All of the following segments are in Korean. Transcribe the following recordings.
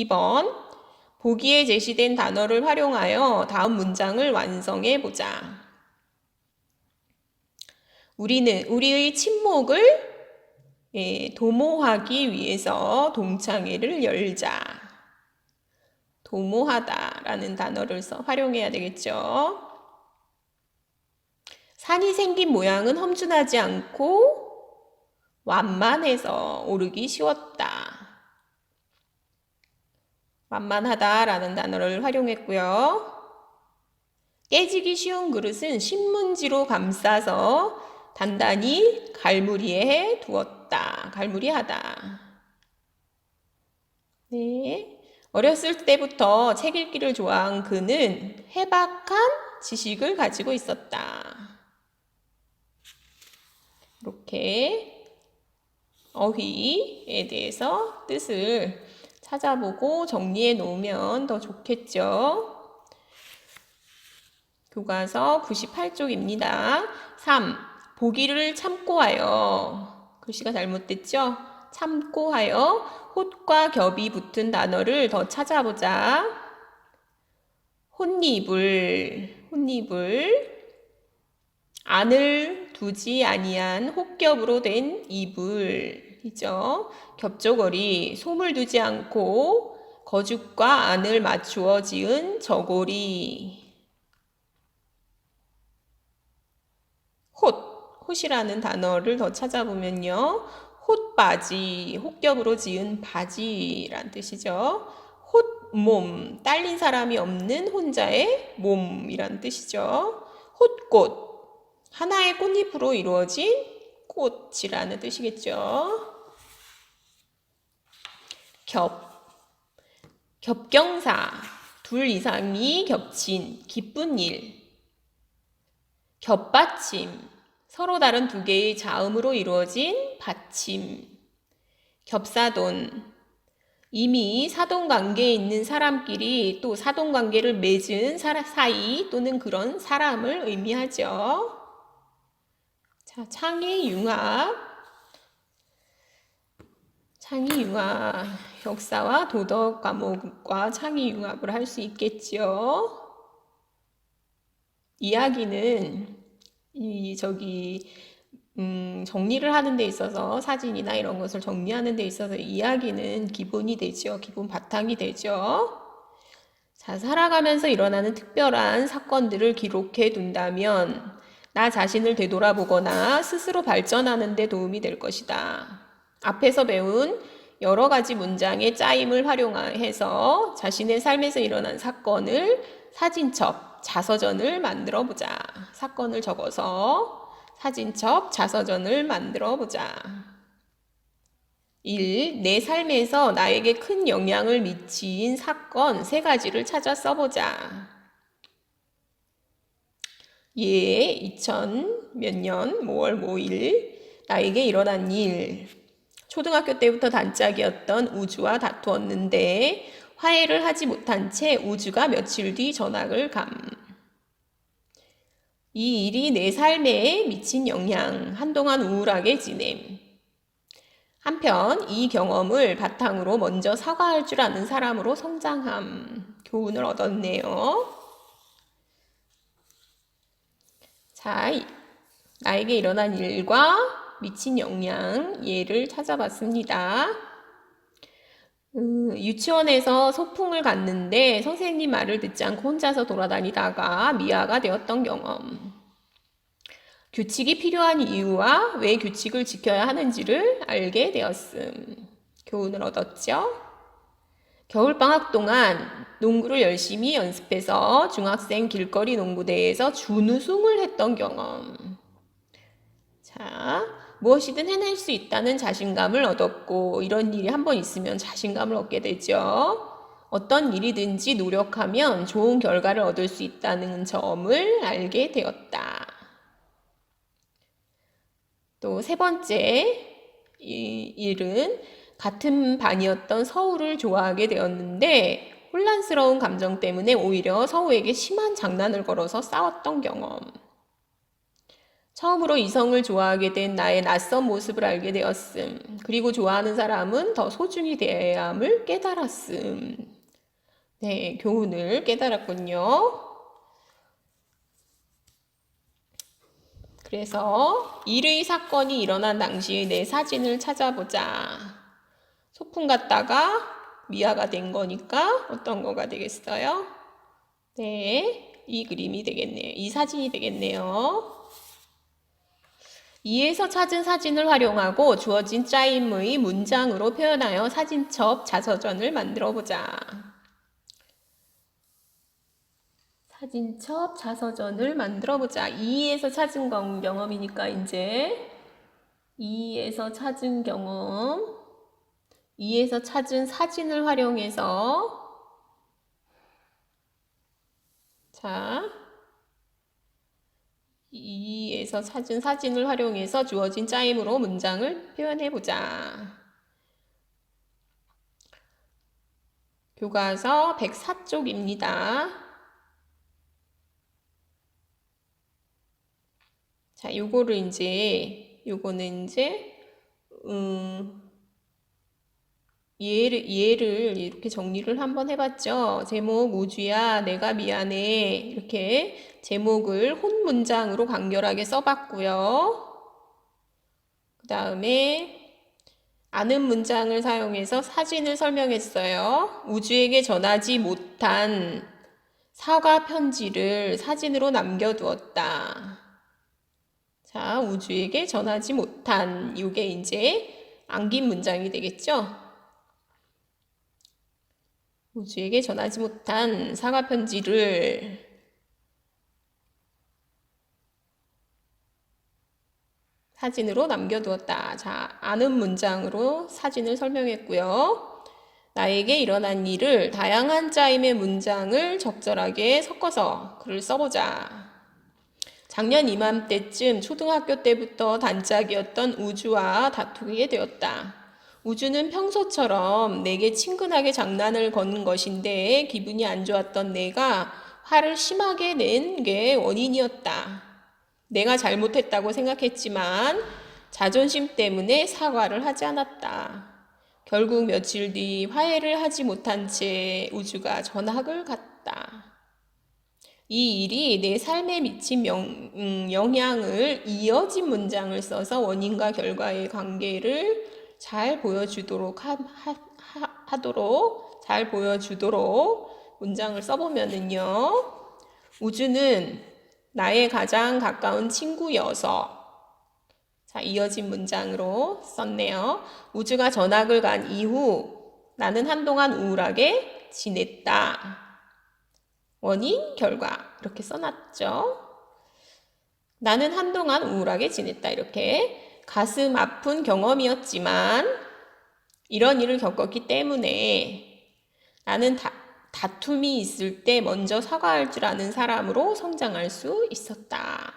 2번 보기에 제시된 단어를 활용하여 다음 문장을 완성해 보자. 우리의 침묵을 도모하기 위해서 동창회를 열자. 도모하다라는 단어를 활용해야 되겠죠. 산이 생긴 모양은 험준하지 않고 완만해서 오르기 쉬웠다. 완만하다라는 단어를 활용했고요. 깨지기 쉬운 그릇은 신문지로 감싸서 단단히 갈무리에 두었다. 갈무리하다. 네. 어렸을 때부터 책 읽기를 좋아한 그는 해박한 지식을 가지고 있었다. 이렇게 어휘에 대해서 뜻을 찾아보고 정리해 놓으면 더 좋겠죠. 교과서 98쪽입니다. 3. 보기를 참고하여. 글씨가 잘못됐죠? 참고하여 홑과 겹이 붙은 단어를 더 찾아보자. 혼입을 안을 두지 아니한 혹겹으로 된 이불이죠. 겹조거리, 솜을 두지 않고 거죽과 안을 맞추어 지은 저고리. 홑이라는 단어를 더 찾아보면요. 홑바지, 혹겹으로 지은 바지란 뜻이죠. 홑몸, 딸린 사람이 없는 혼자의 몸이란 뜻이죠. 홑꽃, 하나의 꽃잎으로 이루어진 꽃이라는 뜻이겠죠. 겹경사, 둘 이상이 겹친 기쁜 일. 겹받침, 서로 다른 두 개의 자음으로 이루어진 받침. 겹사돈, 이미 사돈관계에 있는 사람끼리 또 사돈관계를 맺은 사이 또는 그런 사람을 의미하죠. 자, 창의융합, 역사와 도덕 과목과 창의융합을 할 수 있겠지요. 이야기는 정리를 하는 데 있어서 사진이나 이런 것을 정리하는 데 있어서 이야기는 기본이 되죠. 기본 바탕이 되죠. 자, 살아가면서 일어나는 특별한 사건들을 기록해 둔다면 나 자신을 되돌아보거나 스스로 발전하는 데 도움이 될 것이다. 앞에서 배운 여러 가지 문장의 짜임을 활용해서 자신의 삶에서 일어난 사건을 사진첩, 자서전을 만들어 보자. 사건을 적어서 사진첩, 자서전을 만들어 보자. 1. 내 삶에서 나에게 큰 영향을 미친 사건 3가지를 찾아 써보자. 2000 몇 년, 뭐월 뭐일, 나에게 일어난 일. 초등학교 때부터 단짝이었던 우주와 다투었는데 화해를 하지 못한 채 우주가 며칠 뒤 전학을 감. 이 일이 내 삶에 미친 영향, 한동안 우울하게 지냄. 한편 이 경험을 바탕으로 먼저 사과할 줄 아는 사람으로 성장함. 교훈을 얻었네요. 자, 나에게 일어난 일과 미친 영향, 예를 찾아봤습니다. 유치원에서 소풍을 갔는데 선생님 말을 듣지 않고 혼자서 돌아다니다가 미아가 되었던 경험. 규칙이 필요한 이유와 왜 규칙을 지켜야 하는지를 알게 되었음. 교훈을 얻었죠. 겨울방학 동안 농구를 열심히 연습해서 중학생 길거리 농구대회에서 준우승을 했던 경험. 자, 무엇이든 해낼 수 있다는 자신감을 얻었고 이런 일이 한번 있으면 자신감을 얻게 되죠. 어떤 일이든지 노력하면 좋은 결과를 얻을 수 있다는 점을 알게 되었다. 또 3번째 일은 같은 반이었던 서우를 좋아하게 되었는데 혼란스러운 감정 때문에 오히려 서우에게 심한 장난을 걸어서 싸웠던 경험. 처음으로 이성을 좋아하게 된 나의 낯선 모습을 알게 되었음. 그리고 좋아하는 사람은 더 소중히 대해야 함을 깨달았음. 네, 교훈을 깨달았군요. 그래서 일의 사건이 일어난 당시의 내 사진을 찾아보자. 소풍 갔다가 미아가 된 거니까 어떤 거가 되겠어요? 네, 이 그림이 되겠네요. 이 사진이 되겠네요. 이에서 찾은 사진을 활용하고 주어진 짜임의 문장으로 표현하여 사진첩 자서전을 만들어 보자. 사진첩 자서전을 만들어 보자. 이에서 찾은 경험이니까 이제 이에서 찾은 경험, 이에서 찾은 사진을 활용해서 자, 이에서 찾은 사진을 활용해서 주어진 짜임으로 문장을 표현해 보자. 교과서 104쪽입니다. 자, 요거는 이제 얘를 이렇게 정리를 한번 해봤죠. 제목 우주야 내가 미안해 이렇게 제목을 혼 문장으로 간결하게 써봤고요. 그 다음에 아는 문장을 사용해서 사진을 설명했어요. 우주에게 전하지 못한 사과 편지를 사진으로 남겨두었다. 자, 우주에게 전하지 못한 이게 이제 안긴 문장이 되겠죠. 우주에게 전하지 못한 사과 편지를 사진으로 남겨두었다. 자, 아는 문장으로 사진을 설명했고요. 나에게 일어난 일을 다양한 짜임의 문장을 적절하게 섞어서 글을 써보자. 작년 이맘때쯤 초등학교 때부터 단짝이었던 우주와 다투게 되었다. 우주는 평소처럼 내게 친근하게 장난을 거는 것인데 기분이 안 좋았던 내가 화를 심하게 낸 게 원인이었다. 내가 잘못했다고 생각했지만 자존심 때문에 사과를 하지 않았다. 결국 며칠 뒤 화해를 하지 못한 채 우주가 전학을 갔다. 이 일이 내 삶에 미친 영향을 이어진 문장을 써서 원인과 결과의 관계를 잘 보여주도록 잘 보여주도록 문장을 써보면은요. 우주는 나의 가장 가까운 친구여서 자, 이어진 문장으로 썼네요. 우주가 전학을 간 이후 나는 한동안 우울하게 지냈다. 원인, 결과 이렇게 써놨죠. 나는 한동안 우울하게 지냈다. 이렇게 가슴 아픈 경험이었지만 이런 일을 겪었기 때문에 나는 다툼이 있을 때 먼저 사과할 줄 아는 사람으로 성장할 수 있었다.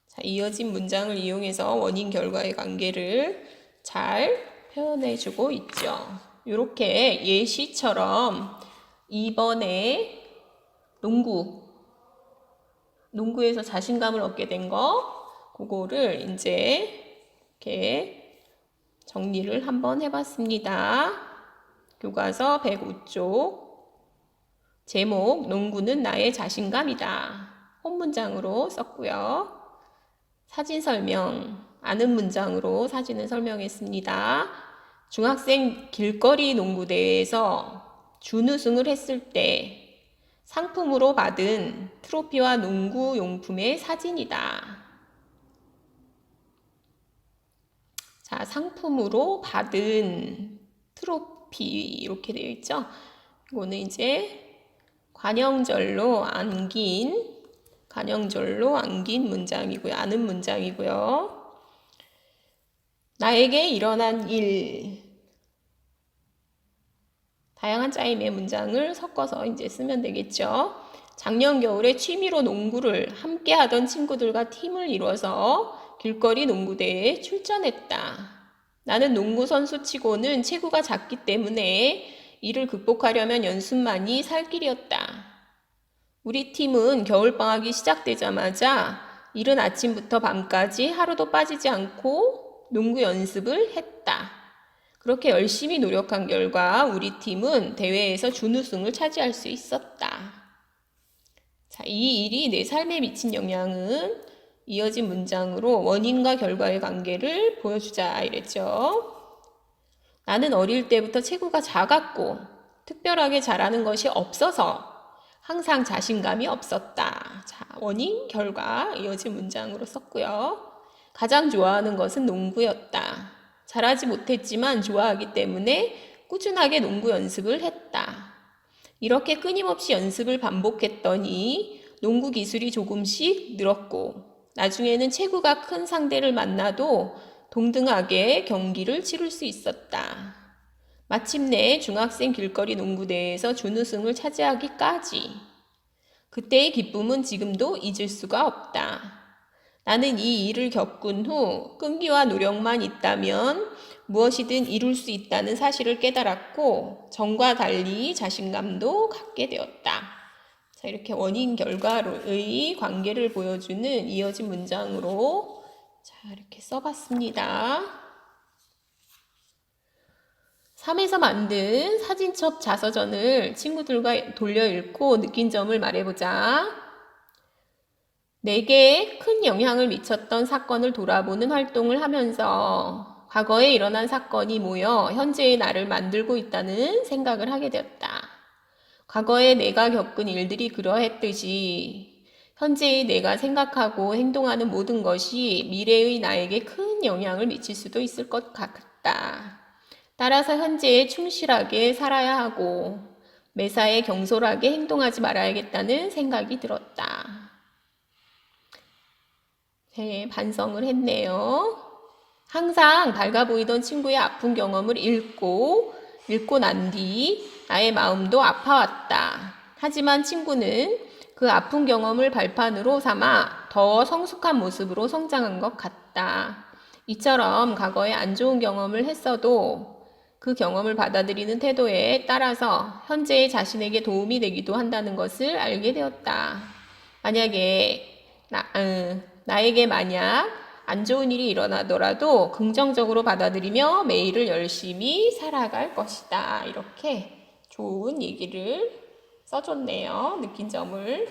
자, 이어진 문장을 이용해서 원인, 결과의 관계를 잘 표현해주고 있죠. 이렇게 예시처럼 이번에 농구에서 자신감을 얻게 된 거, 그거를 이제 이렇게 정리를 한번 해봤습니다. 교과서 105쪽. 제목, 농구는 나의 자신감이다. 홈문장으로 썼고요. 사진 설명, 아는 문장으로 사진을 설명했습니다. 중학생 길거리 농구대회에서 준우승을 했을 때 상품으로 받은 트로피와 농구 용품의 사진이다. 자, 상품으로 받은 트로피 이렇게 되어 있죠. 이거는 이제 관형절로 안긴 문장이고요. 아는 문장이고요. 나에게 일어난 일. 다양한 짜임의 문장을 섞어서 이제 쓰면 되겠죠. 작년 겨울에 취미로 농구를 함께 하던 친구들과 팀을 이뤄서 길거리 농구대회에 출전했다. 나는 농구 선수치고는 체구가 작기 때문에 이를 극복하려면 연습만이 살 길이었다. 우리 팀은 겨울방학이 시작되자마자 이른 아침부터 밤까지 하루도 빠지지 않고 농구 연습을 했다. 그렇게 열심히 노력한 결과 우리 팀은 대회에서 준우승을 차지할 수 있었다. 자, 이 일이 내 삶에 미친 영향은 이어진 문장으로 원인과 결과의 관계를 보여주자 이랬죠. 나는 어릴 때부터 체구가 작았고 특별하게 잘하는 것이 없어서 항상 자신감이 없었다. 자, 원인, 결과 이어진 문장으로 썼고요. 가장 좋아하는 것은 농구였다. 잘하지 못했지만 좋아하기 때문에 꾸준하게 농구 연습을 했다. 이렇게 끊임없이 연습을 반복했더니 농구 기술이 조금씩 늘었고 나중에는 체구가 큰 상대를 만나도 동등하게 경기를 치를 수 있었다. 마침내 중학생 길거리 농구대회에서 준우승을 차지하기까지. 그때의 기쁨은 지금도 잊을 수가 없다. 나는 이 일을 겪은 후 끈기와 노력만 있다면 무엇이든 이룰 수 있다는 사실을 깨달았고 전과 달리 자신감도 갖게 되었다. 자, 이렇게 원인 결과의 관계를 보여주는 이어진 문장으로 자, 이렇게 써봤습니다. 3에서 만든 사진첩 자서전을 친구들과 돌려 읽고 느낀 점을 말해보자. 내게 큰 영향을 미쳤던 사건을 돌아보는 활동을 하면서 과거에 일어난 사건이 모여 현재의 나를 만들고 있다는 생각을 하게 되었다. 과거에 내가 겪은 일들이 그러했듯이 현재의 내가 생각하고 행동하는 모든 것이 미래의 나에게 큰 영향을 미칠 수도 있을 것 같다. 따라서 현재에 충실하게 살아야 하고 매사에 경솔하게 행동하지 말아야겠다는 생각이 들었다. 네, 반성을 했네요. 항상 밝아 보이던 친구의 아픈 경험을 읽고 난 뒤 나의 마음도 아파왔다. 하지만 친구는 그 아픈 경험을 발판으로 삼아 더 성숙한 모습으로 성장한 것 같다. 이처럼 과거에 안 좋은 경험을 했어도 그 경험을 받아들이는 태도에 따라서 현재의 자신에게 도움이 되기도 한다는 것을 알게 되었다. 만약에 나에게 만약 안 좋은 일이 일어나더라도 긍정적으로 받아들이며 매일을 열심히 살아갈 것이다. 이렇게 좋은 얘기를 써줬네요. 느낀 점을.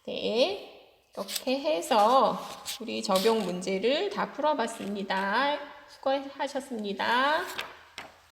네, 이렇게 해서 우리 적용 문제를 다 풀어봤습니다. 수고하셨습니다.